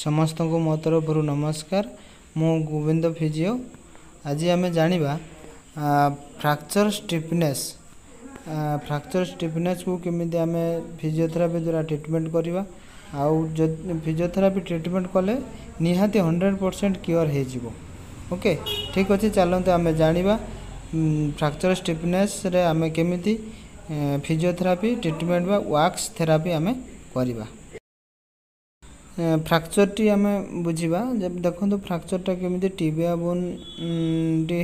समस्त को मो तरफ नमस्कार। मु गोविंद फिजिओ। आज आम जाना फ्रैक्चर स्टिफनेस को केमी आम फिजियोथेरापी द्वारा ट्रीटमेंट करवा। आउ फिजियोथेरापी ट्रीटमेंट कले निहाती 100% क्योर हो। ओके ठीक अच्छे चलते आम जाना फ्रैक्चर स्टिफनेस रे आम केमी फिजियोथेरापी ट्रीटमेंट बा वैक्स थेरापी आम करवा। फ्रैक्चर टी आम बुझा जब देखो फ्रैक्चर टा केमी टिबिया बोन टी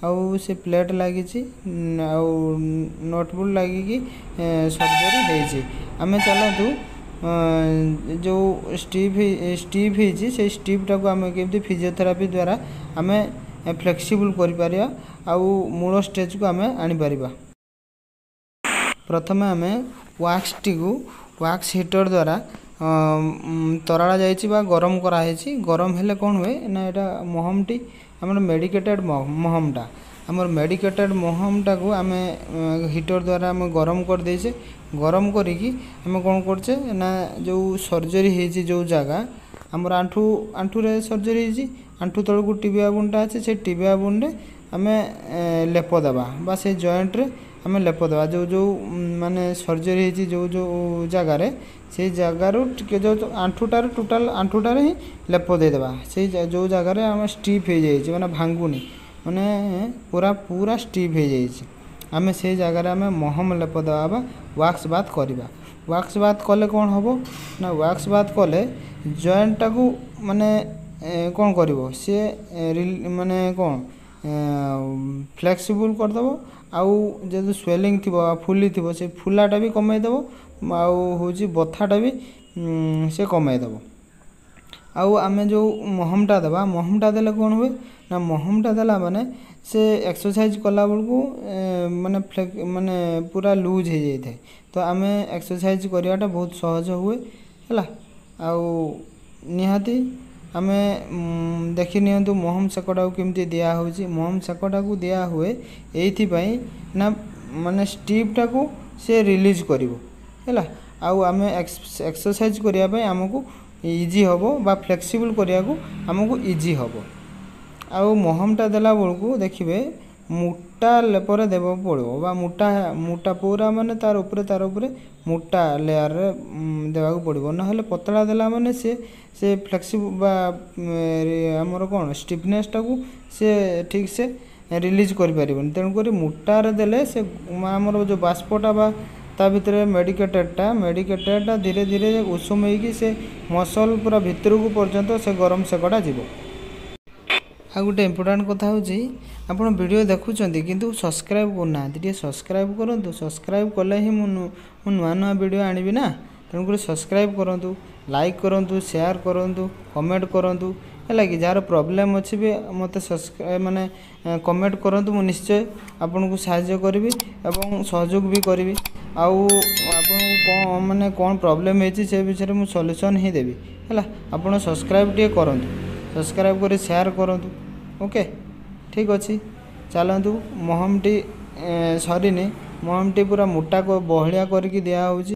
आउ से प्लेट लगी नोटबुल लगी सर्जरी होती। आम चलतु जो स्टीव होती से स्टीव टाक आम केमी फिजियोथेरापी द्वारा आम फ्लेक्सिबल कर मूल स्टेज को आम आनीपर। प्रथम आम वैक्स टी को वैक्स हीटर द्वारा तराला जाइए गरम कराई। गरम हेले कौन हुए ना यहाँ महमटी आम मेडिकेटेड महमटा आमर मेडिकेटेड महमटा को आम हीटर द्वारा आम गरम कर देचे। गरम करी आम कौन करचे ना जो सर्जरी होती जो जगह आमर आंठू आंठूरे सर्जरी होती आंठू तल को टिबिया बुनटा अच्छे से टिबिया बुन आम लेप देवा बा से जॉइंट रे आम लेप देवा जो जो माने सर्जरी होती जो जो जगार से जगार जो आंठूटार टोटाल आंठूटार ही लेप देदेबा से जो जगार आम स्टिफ हो जाए मैंने भांगुनी माने पूरा पूरा स्टिफ हो जाए आम से जगार आम महम लेप देवा वैक्स बात करवा। वैक्स बात कले कौन हम ना वैक्स बात कले जॉइंट टाकू माने कौन कर सी माने कौन फ्लेक्सिबल करदेव आउ जो स्वेलिंग थी फुली थी से फुलाटा भी कमेदेव आउ हूँ बथाटा भी से कमेदेव। आउ आम जो महमटा देवा महमटा देले कौन हुए ना महमटा देला माने से एक्सरसाइज कला बेलू माने माने पूरा लूज हो जाए तो आम एक्सरसाइज करवाटा बहुत सहज हुए है। आउ निहाती आम देखी नियंतु महम सेकटा को केमती दिया होची। महम सेकटा को दिया हुए एथि ना माने स्टिप टाकू से रिलीज करिवो हैला। आउ आम एक्सरसाइज करने आमको इजी हम बा फ्लेक्सिबल करने को आमको इजी हम। आउ महमटा देला बेलू देखिए मोटा लेपर देव पड़ो बा मोटा मोटा पूरा माने तार उपरे मोटा लेयर देवा पड़ो ना पतला देला माने से फ्लेक्सिबल बा आमर कौन स्टिफनेस टाकू से ठीक से रिलीज कर पारिबन। तेणुक मोटार देले से आमर जो बाष्पटा बा ता भितर मेडिकेटेडटा धीरे धीरे उषुम होगी से मसल पूरा भितर को पर्यंत से गरम सेकटा जीव। आ गोटे इम्पोर्टाट कथा हूँ आप वीडियो देखुं किंतु सब्सक्राइब करना टे सब्सक्राइब करूँ। सब्सक्राइब कले ही मुझे नुआ नुआ वीडियो आनिबी ना तेणुक सब्सक्राइब करूँ लाइक करूँ शेयर करूँ कमेंट करूँ है कि जार प्रॉब्लम अच्छी भी मत सब्सक्राइब माने कमेंट करूँ मुझे निश्चय आपन को साहाय्य करी एवं सहयोग भी करी। आउ आपन कौन माने कौन प्रॉब्लम होती से विषय में सॉल्यूशन ही देवी है। आपन सब्सक्राइब टे करूँ सब्सक्राइब कर शेयर करूँ। ओके ठीक अच्छे चलतु महमटी सरीनी महमटी पूरा मोटा को बहलिया करके दिया होची।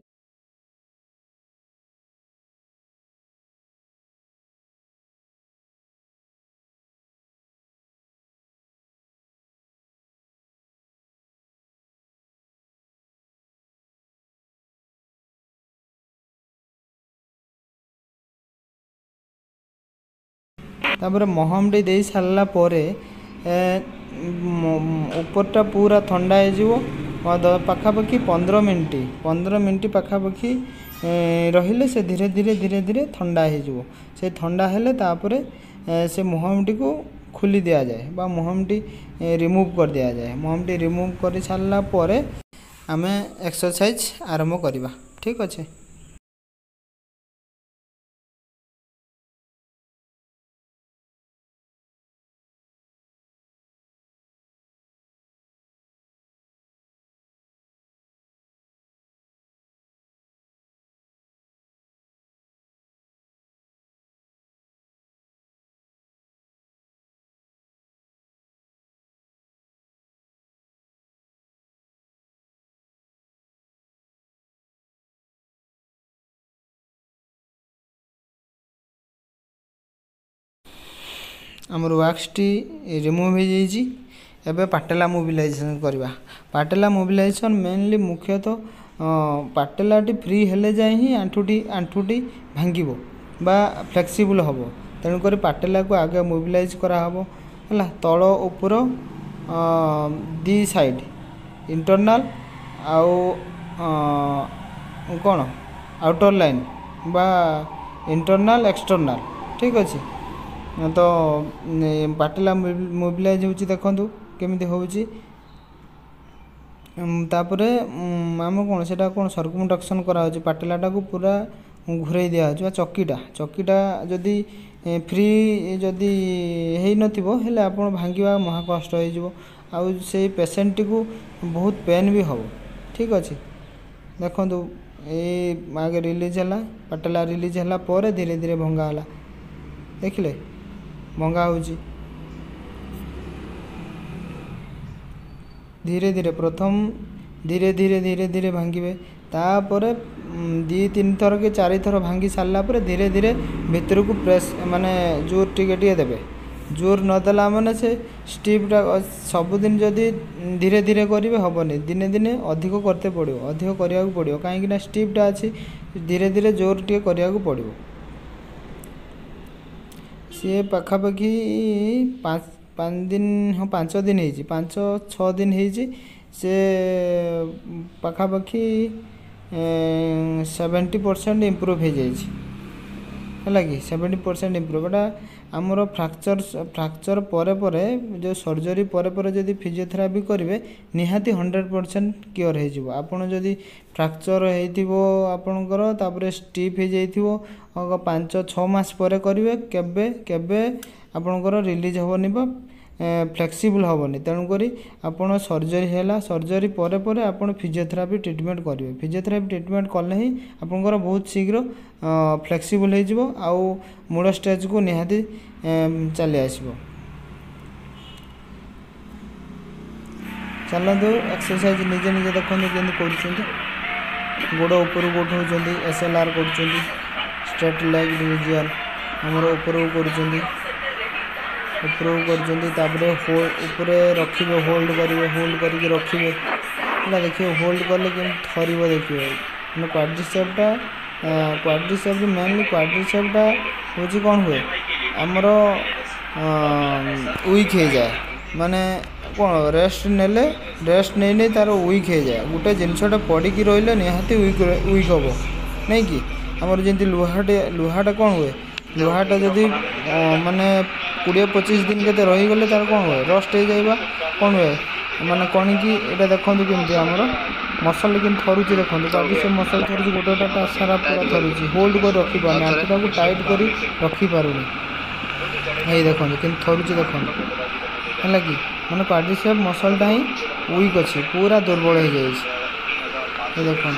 तापर महमटी दे सारा उपरटा पूरा ठंडा हो पाखापाखि 15 मिनट पाखापाखि रहिले से धीरे धीरे धीरे धीरे ठंडा हो से ठंडा हेले तापरे से महमटी को खुली दिया जाए बा महमटी रिमूव कर दिया जाए। महमटी रिमूव कर सारा आम एक्सरसाइज आरंभ करवा। ठीक अच्छे। आमर वैक्सटी रिमूव हो जाइए। एबे पाटेला मोबिलाइजेशन करवा। पाटेला मोबिलाइजेशन मेनली मुख्यतः पाटेलाटी फ्री हेले जाए ही आंठुटी भांगिबो बा फ्लेक्सिबल हम। तेणुक पाटेला को आगे मोबिलाइज करा हबो हला तल ऊपर दी साइड इंटरनल आउ कौन आउटर लाइन बा इंटरनल एक्सटर्नाल ठीक अच्छे। तो पाटेला मोबिलाइज होची देखंतु केमिति होची। तापर आम कौन से कौन सर्कुमडक्शन करा पाटेलाटा को पूरा घुरई दिया चकीटा जदि फ्री जदि है नथिबो आपण भांगिबा महाकष्ट हो से पेसेंट को बहुत पेन भी हम ठीक अच्छे। देखो ये आगे रिलीज है पाटेला रिलीज है पर धीरे धीरे भंगा है देखिले भंगा हो धीरे धीरे प्रथम धीरे धीरे धीरे धीरे भांगे तापर 2-3 थर कि 4 थर भांगी सारा पर धीरे धीरे भितर को प्रेस माने जोर टिके देवे। जोर नदेला माने से स्टीपटा सबुदिन जदि धीरे धीरे करेंगे हेनी दिने दिने अधिक करते पड़ो अधिक करने पड़ो कहीं स्टीपटा अच्छी धीरे धीरे जोर टे करने पड़ो। सी पाखापाखि 5 दिन हाँ 5 दिन हो 5-6 दिन से पाखापाखि 70% इम्प्रूव हो जाए कि 70% इम्प्रूव एटा आमर फ्रैक्चर पर जो सर्जरी पर जदि फिजियोथेरापी करेंगे निहाती 100% क्योर हो। आपड़ जदि फ्रैक्चर हो आपणकर तापर स्टिफ हो जाइथिबो 5-6 मास पर करेंगे केबे केबे आपणकर रिलीज हेनी बा फ्लेक्सिबल हेनी। तेणुक आपड़ सर्जरी है सर्जरी पर पर आपड़ फिजियोथेरापी ट्रीटमेंट करेंगे। फिजियोथेरापी ट्रीटमेंट कले ही आपणकर बहुत शीघ्र फ्लेक्सिबल हो मूल स्टेज को निहाती चली आसो। चलतु एक्सरसाइज निजे निजे देखते केमती कर गोड़ ऊपर उठाऊँ SLR कर स्ट्रेट लेग रिजियल आमर ऊपर ऊपर रखिए होल्ड करेंगे रखिए देखिए होल्ड कले कि थरब देखिए मैंने क्वाड्रिसेप मेनली क्वाड्रिसेपटा हूँ कौन हुए आमर वीक हो जाए माने कौन रेस्ट नेले रेस्ट नहीं नहीं तार वीक हो जाए गोटे जिनसटा पड़ी रही निहाती वीक हम नहीं कि आमर जमी लुहाटा कौन हुए लुहाटा जदि माने 20-25 दिन के रहीगले तार कौन हुए रस्ट हो जाए कौन हुए माने कौन कि यहाँ देखो केमती आमर मसल कि थरुची देखो से मसल थरुची गोटेटा सारा पूरा थरुची होल्ड कर रखिपार आंखटा को टाइट कर रखिपारूनी ये देखो कि थरुची देखो है कि मैंने क्वाड्रिसेप मसलटा ही वीक अच्छी पूरा दुर्बल हो जाए। देखो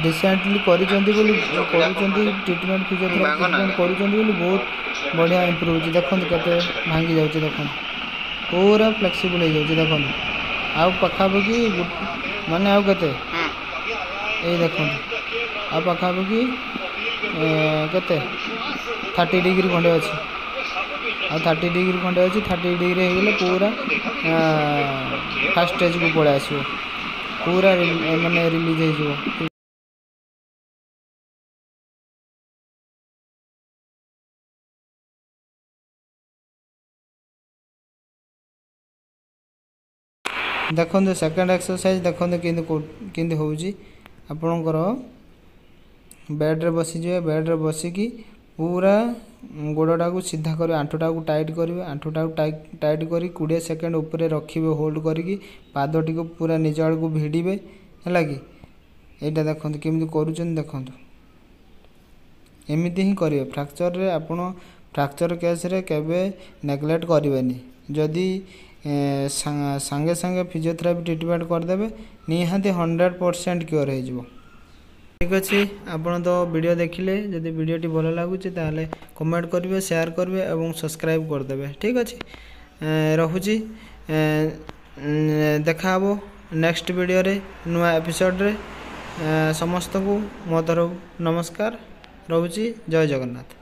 रिसेंटली ट्रीटमेंट फिजियोथेरापी ट्रीटमेंट कर बहुत बढ़िया इम्प्रूव हो देखो के भांगी जाऊँ देखो पूरा फ्लेक्सिबल हो जाए। देखो आउ पाखापाखि माने आउ केते ये देखो आ पाखापाखि केते 30 डिग्री खंडे अच्छी आ 30 डिग्री खंडे अच्छी 30 डिग्री हो पूरा फास्ट स्टेज को पड़े आसो पूरा माने रिलीज हो। देखो सेकेंड एक्सरसाइज देखो केंदी होउची आपणकर बेड रे बसीजे बेड रे बसिकी पूरा गोड़टा को सीधा कर आंठुटा को टाइट करेंगे आंठुटा को टाइट करी 20 सेकेंड ऊपर रखिए होल्ड करी पादटी को पूरा निज आड़ को भिड़े है कि यहाँ देखो केमी कर देखो एमती ही करेंगे फ्रैक्चर रे आपण फ्रैक्चर केस रे केबे नेग्लेक्ट करेंगे जदि सांगे सांगे फिजियोथेरापी ट्रीटमेंट करदे निहाती 100% क्योर हो। ठीक अच्छे आपण तो वीडियो देखिले जदि वीडियोटी भल लगुच ताले कमेंट करेंगे शेयर करेंगे और सब्सक्राइब करदे। ठीक अच्छे रहुची देखा नेक्स्ट वीडियो रे नुआ एपिसोड रे समस्त को मो तरफ नमस्कार रहुची। जय जगन्नाथ।